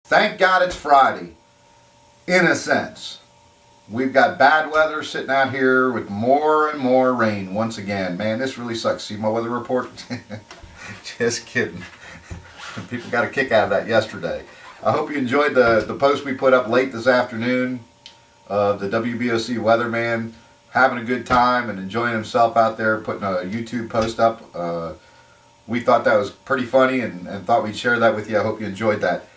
Thank God it's Friday, in a sense. We've got bad weather sitting out here with more and more rain once again. Man, this really sucks. See my weather report? Just kidding. People got a kick out of that yesterday. I hope you enjoyed the post we put up late this afternoon of the WBOC weatherman having a good time and enjoying himself out there, putting a YouTube post up. We thought that was pretty funny and thought we'd share that with you. I hope you enjoyed that.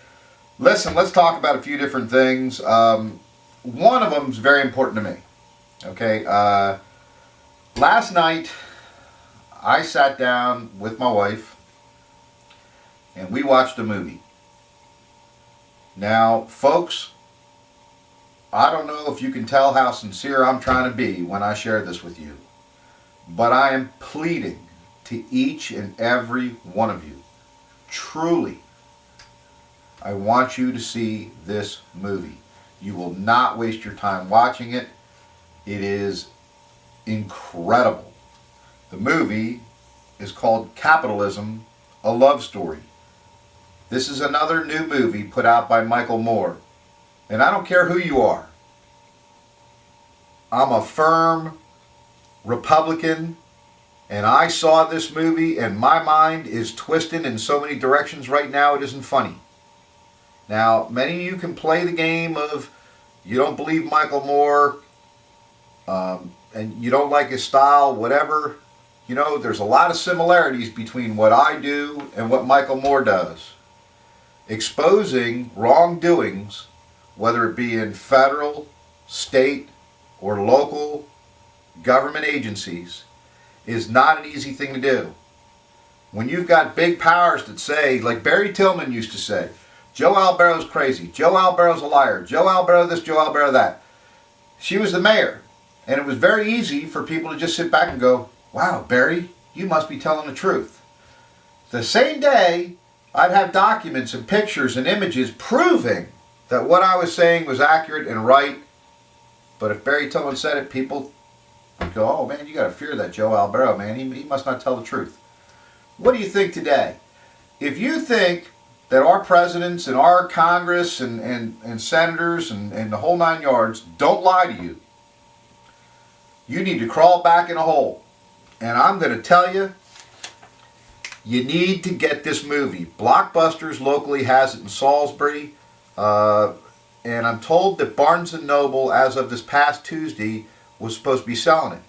Listen, let's talk about a few different things. One of them is very important to me. Okay, last night I sat down with my wife and we watched a movie. Now, folks, I don't know if you can tell how sincere I'm trying to be when I share this with you, but I am pleading to each and every one of you, truly, I want you to see this movie. You will not waste your time watching it. It is incredible. The movie is called Capitalism, A Love Story. This is another new movie put out by Michael Moore. And I don't care who you are. I'm a firm Republican, and I saw this movie and my mind is twisted in so many directions right now it isn't funny. Now, many of you can play the game of you don't believe Michael Moore and you don't like his style, whatever. You know, there's a lot of similarities between what I do and what Michael Moore does. Exposing wrongdoings, whether it be in federal, state, or local government agencies, is not an easy thing to do. When you've got big powers that say, like Barry Tillman used to say, Joe Albero's crazy, Joe Albero's a liar, Joe Albero this, Joe Albero that. She was the mayor, and it was very easy for people to just sit back and go, wow, Barry, you must be telling the truth. The same day, I'd have documents and pictures and images proving that what I was saying was accurate and right. But if Barry Tillman said it, people would go, oh man, you got to fear that Joe Albero, man. He must not tell the truth. What do you think today? If you think that our presidents and our Congress and senators and the whole 9 yards don't lie to you, you need to crawl back in a hole. And I'm going to tell you, you need to get this movie. Blockbusters locally has it in Salisbury. And I'm told that Barnes & Noble, as of this past Tuesday, was supposed to be selling it.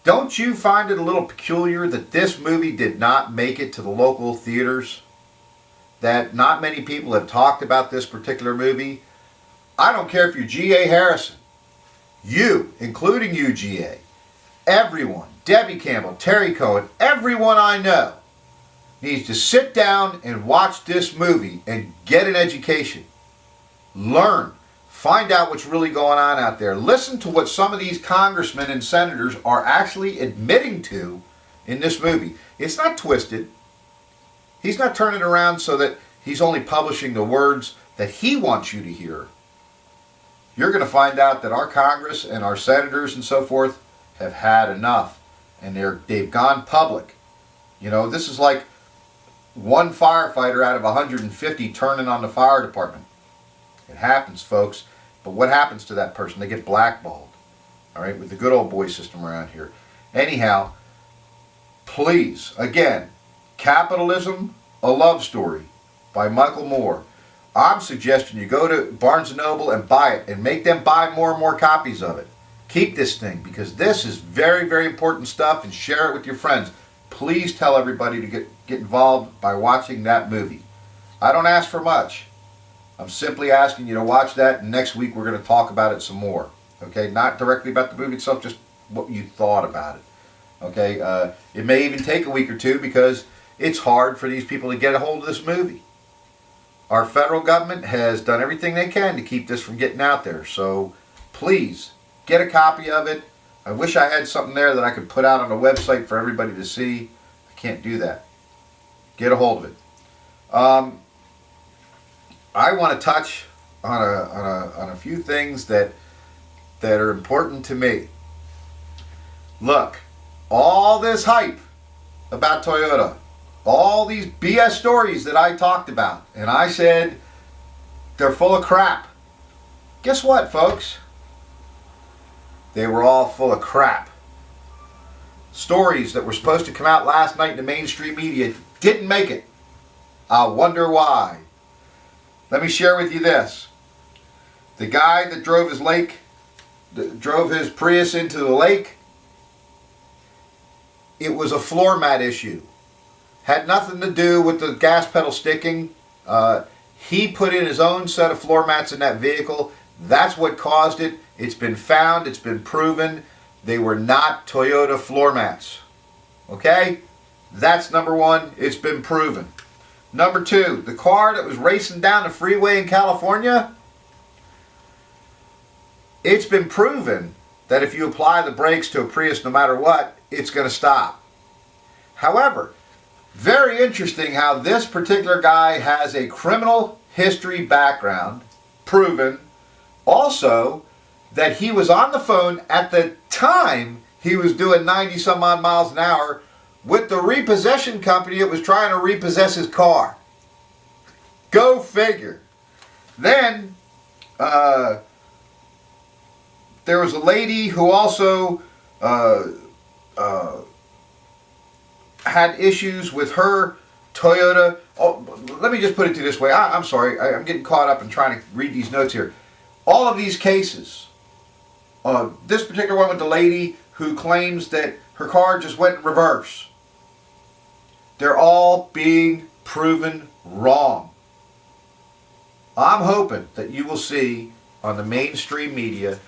Don't you find it a little peculiar that this movie did not make it to the local theaters? That not many people have talked about this particular movie? I don't care if you're G.A. Harrison. You, including you, G.A., everyone, Debbie Campbell, Terry Cohen, everyone I know, needs to sit down and watch this movie and get an education. Learn. Find out what's really going on out there. Listen to what some of these congressmen and senators are actually admitting to in this movie. It's not twisted. He's not turning around so that he's only publishing the words that he wants you to hear. You're going to find out that our Congress and our senators and so forth have had enough. And they've gone public. You know, this is like one firefighter out of 150 turning on the fire department. It happens, folks. But what happens to that person? They get blackballed. All right, with the good old boy system around here. Anyhow, please, again, Capitalism, A Love Story by Michael Moore. I'm suggesting you go to Barnes & Noble and buy it and make them buy more and more copies of it. Keep this thing because this is very, very important stuff and share it with your friends. Please tell everybody to get involved by watching that movie. I don't ask for much. I'm simply asking you to watch that, and next week we're going to talk about it some more. Okay, not directly about the movie itself, just what you thought about it. Okay, it may even take a week or two because it's hard for these people to get a hold of this movie. Our federal government has done everything they can to keep this from getting out there. So please get a copy of it. I wish I had something there that I could put out on a website for everybody to see. I can't do that. Get a hold of it. I want to touch on a few things that are important to me. Look, all this hype about Toyota, all these BS stories that I talked about, and I said they're full of crap. Guess what, folks? They were all full of crap. Stories that were supposed to come out last night in the mainstream media didn't make it. I wonder why. Let me share with you this. The guy that drove his Prius into the lake, it was a floor mat issue. Had nothing to do with the gas pedal sticking. He put in his own set of floor mats in that vehicle. That's what caused it. It's been found. It's been proven. They were not Toyota floor mats. Okay? That's number one. It's been proven. Number two, the car that was racing down the freeway in California, it's been proven that if you apply the brakes to a Prius, no matter what, it's going to stop. However, very interesting how this particular guy has a criminal history background, proven. Also, that he was on the phone at the time he was doing 90 some odd miles an hour with the repossession company that was trying to repossess his car. Go figure. Then, there was a lady who also had issues with her Toyota. Oh, let me just put it to you this way. I'm sorry. I'm getting caught up in trying to read these notes here. All of these cases, this particular one with the lady who claims that her car just went in reverse, they're all being proven wrong. I'm hoping that you will see on the mainstream media,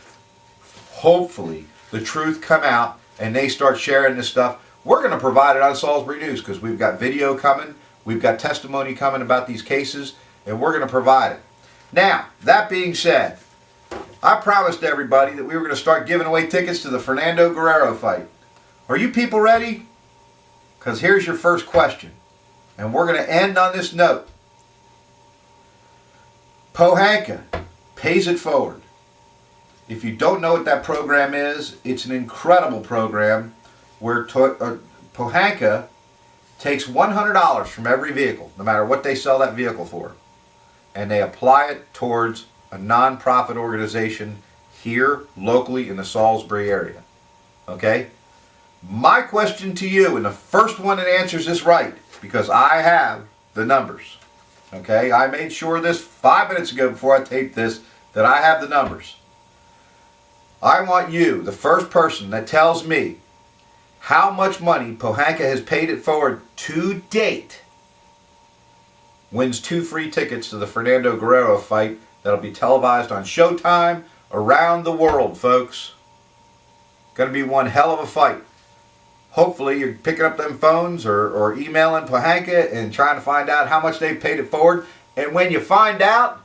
hopefully, the truth come out and they start sharing this stuff. We're going to provide it on Salisbury News because we've got video coming, we've got testimony coming about these cases, and we're going to provide it. Now, that being said, I promised everybody that we were going to start giving away tickets to the Fernando Guerrero fight. Are you people ready? Because here's your first question. And we're going to end on this note. Pohanka pays it forward. If you don't know what that program is, it's an incredible program where Pohanka takes $100 from every vehicle, no matter what they sell that vehicle for, and they apply it towards a non-profit organization here locally in the Salisbury area. Okay? My question to you, and the first one that answers this right, because I have the numbers. Okay? I made sure this 5 minutes ago before I taped this that I have the numbers. I want you, the first person that tells me how much money Pohanka has paid it forward to date, wins 2 free tickets to the Fernando Guerrero fight that'll be televised on Showtime around the world, folks. Going to be one hell of a fight. Hopefully you're picking up them phones or emailing Pohanka and trying to find out how much they've paid it forward. And when you find out,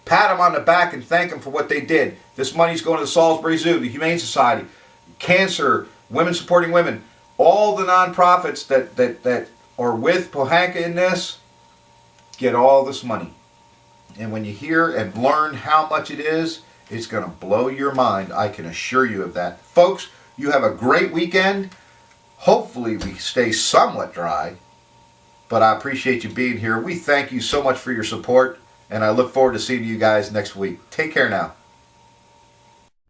pat them on the back and thank them for what they did. This money's going to the Salisbury Zoo, the Humane Society, cancer, women supporting women, all the nonprofits that are with Pohanka in this get all this money. And when you hear and learn how much it is, it's going to blow your mind. I can assure you of that. Folks, you have a great weekend. Hopefully we stay somewhat dry, but I appreciate you being here. We thank you so much for your support, and I look forward to seeing you guys next week. Take care now.